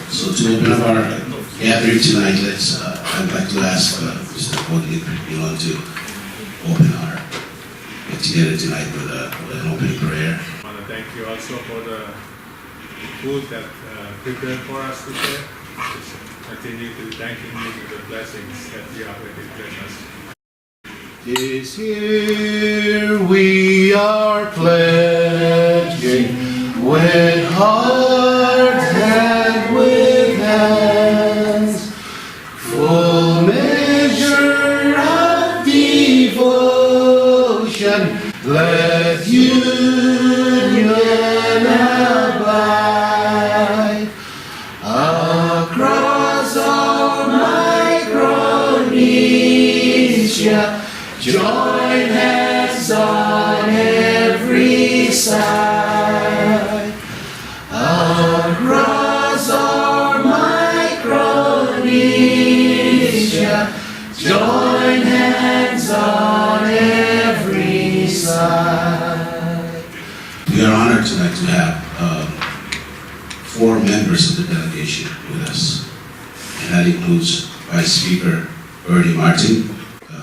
So to open up our gathering tonight, I'd like to ask Mr. Podlip, to open our get together tonight with an opening prayer. I want to thank you also for the food that prepared for us today. Just continue to thanking you for the blessings that you already blessed us. This year we are pledging with heart and with hands, full measure of devotion, let union abide across all Micronesia. Join hands on every side, across our Micronesia. Join hands on every side. We are honored tonight to have 4 members of the delegation with us, and that includes Vice Speaker Bernie Martin,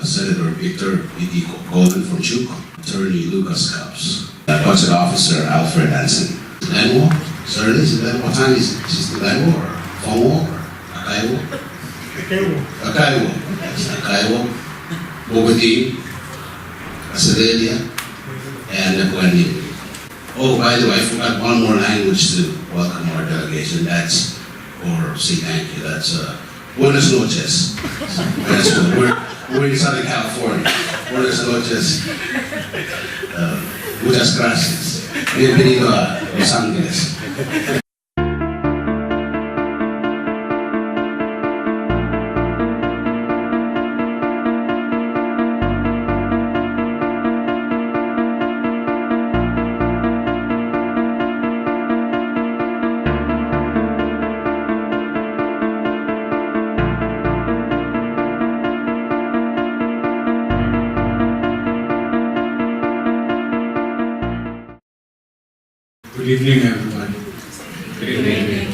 Senator Victor E.D. Golden from Chuk, Attorney Lucas Caps, Budget Officer Alfred Hansen. Lenwo? Sir, is it what time is it? Is it Lenwo or Fongo or Akaiwo? Akaiwo. Yes, Akaiwo, Bogodin, Casadelia, and Napuanin. Oh, by the way, I forgot one more language to welcome our delegation. That's, or say thank you, that's Buenas noches. We're in Southern California. Buenas noches. Muchas gracias. Bienvenido a Los Ángeles. Good evening, everybody. Good evening.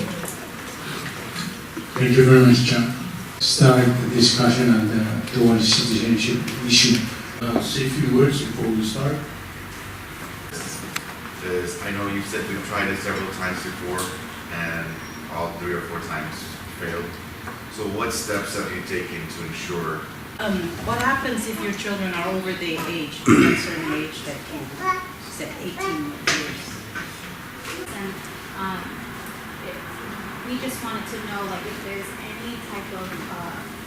Thank you very much, John. Start the discussion on the dual citizenship issue. Say a few words before we start. I know you said we've tried it several times before, and all 3 or 4 times failed. So what steps have you taken to ensure? What happens if your children are over the age, a certain age that you said 18 years? And we just wanted to know, like, if there's any type of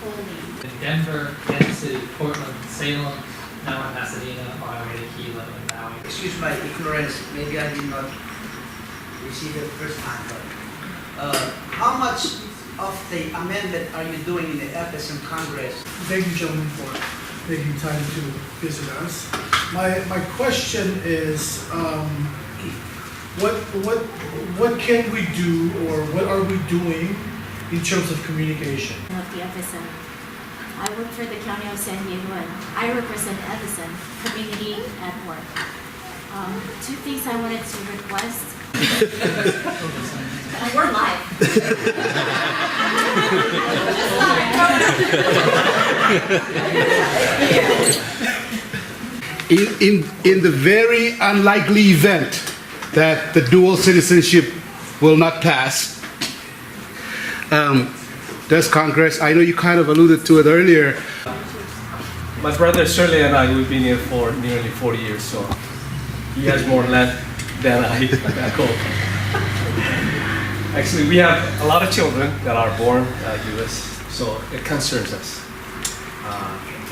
holding. In Denver, Kansas City, Portland, Salem, now in Pasadena, on our way to Kilo and Maui. Excuse my ignorance, maybe I did not receive it first time, but how much of the amendment are you doing in the FSM Congress? Thank you, gentlemen, for making time to visit us. My question is, what can we do, or what are we doing in terms of communication? Of the FSM. I work for the County of San Diego, and I represent FSM community at work. 2 things I wanted to request. We're live. In the very unlikely event that the dual citizenship will not pass, does Congress, I know you kind of alluded to it earlier. My brother Shirley and I, we've been here for nearly 40 years, so he has more left than I back home. Actually, we have a lot of children that are born U.S., so it concerns us.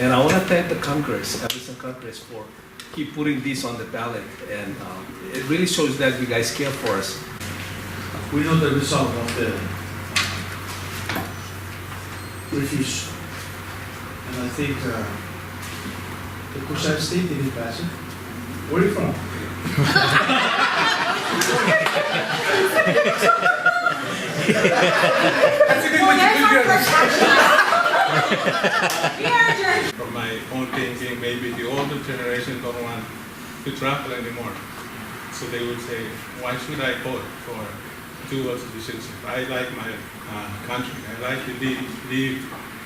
And I want to thank the Congress, FSM Congress, for keep putting this on the ballot, and it really shows that you guys care for us. We know the result of the refuse, and I think the Kushan State didn't pass it. Where are you from? That's a good one. From my own thinking, maybe the older generation don't want to travel anymore. So they would say, why should I vote for dual citizenship. I like my country. I like to live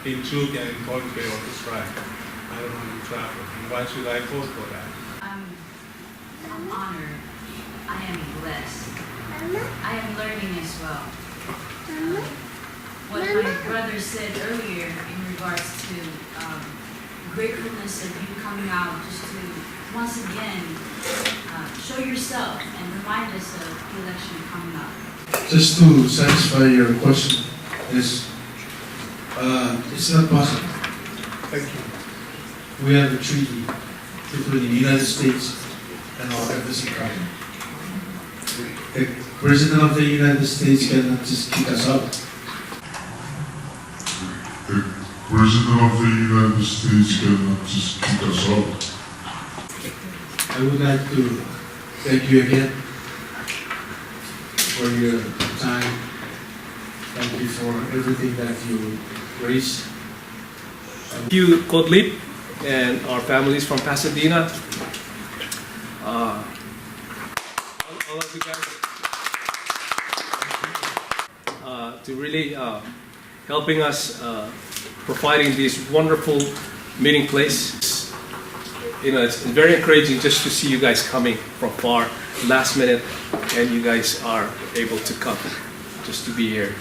in Chuk and in Golden Bay of Australia. I don't want to travel. And why should I vote for that? I'm honored. I am blessed. I am learning as well. What my brother said earlier in regards to gratefulness of you coming out just to once again show yourself and remind us of the election coming up. Just to satisfy your question, is it's not possible. Thank you. We have a treaty between the United States and our embassy government. The President of the United States cannot just kick us out. The President of the United States cannot just kick us out. I would like to thank you again for your time. Thank you for everything that you raised. Thank you, Kodlip, and our families from Pasadena. All of you guys to really helping us providing this wonderful meeting place. You know, it's very encouraging just to see you guys coming from far, last minute, and you guys are able to come just to be here.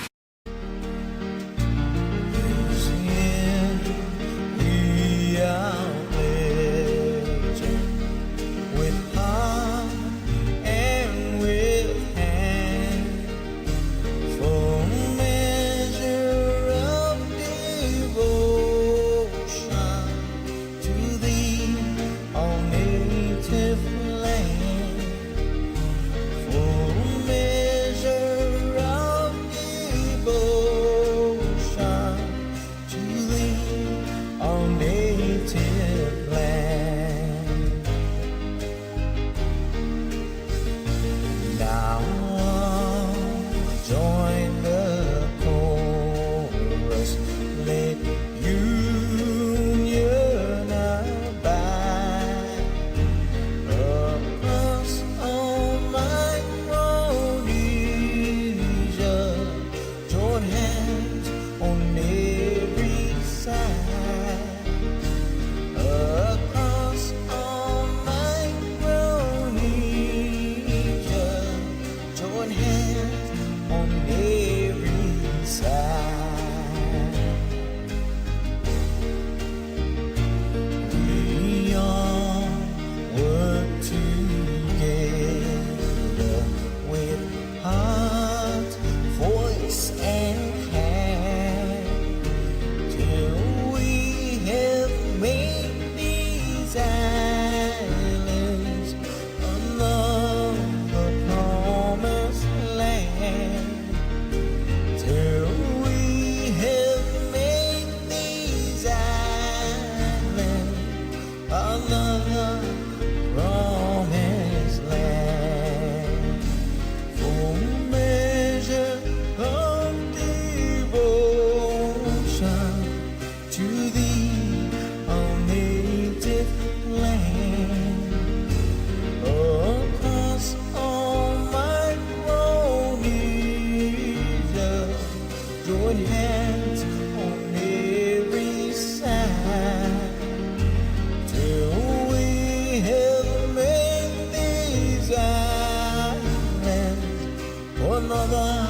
Another